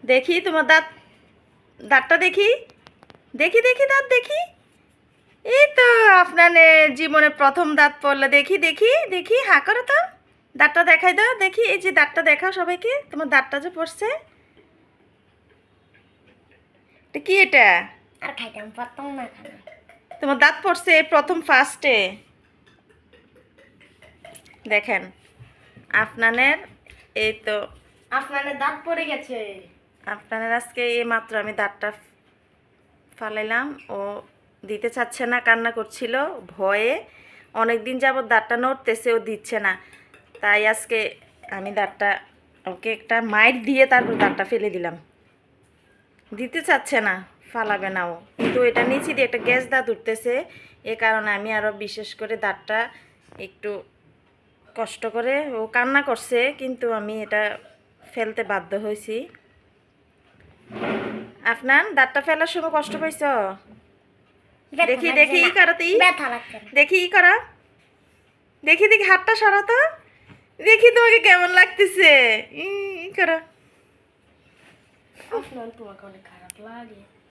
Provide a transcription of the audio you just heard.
দেখি তোমার দাঁত, দাঁতটা দেখি, দেখি দেখি দাঁত দেখি। এই তো আপনার জীবনে প্রথম দাঁত পড়লো। দেখি দেখি দেখি, হা করো তো, দাঁতটা দেখাই দাও দেখি। এই যে দাঁতটা দেখাও সবাইকে, তোমার দাঁতটা যে পড়ছে। এটা কি? এটা আর খাইতাম পারতাম না খানা। তোমার দাঁত পড়ছে প্রথম ফার্স্টে। দেখেন আপনাদের, এই তো আপনার দাঁত পড়ে গেছে। আপনাদের আজকে এই মাত্র আমি দাঁতটা ফালাইলাম। ও দিতে চাচ্ছে না, কান্না করছিল ভয়ে। অনেক দিন যাবত দাঁতটা নড়তেছে, ও দিচ্ছে না। তাই আজকে আমি দাঁতটা ওকে একটা মাইর দিয়ে তারপর দাঁতটা ফেলে দিলাম। দিতে চাচ্ছে না, ফালাবে না ও। কিন্তু এটা নিচে দিয়ে একটা গ্যাস দাঁত উঠতেছে, এ কারণে আমি আরও বিশেষ করে দাঁতটা একটু কষ্ট করে, ও কান্না করছে কিন্তু আমি এটা ফেলতে বাধ্য হয়েছি। আপনার দাঁতটা ফেলার সময় কষ্ট পাইছ? দেখি দেখি ই করো তুই, ব্যথা লাগছে না। দেখি ই করা, দেখি দেখি হাতটা সরাতো, দেখি তোমাকে কেমন লাগতেছে। ই করো। আপনার তোমাকে অনেক খারাপ লাগে।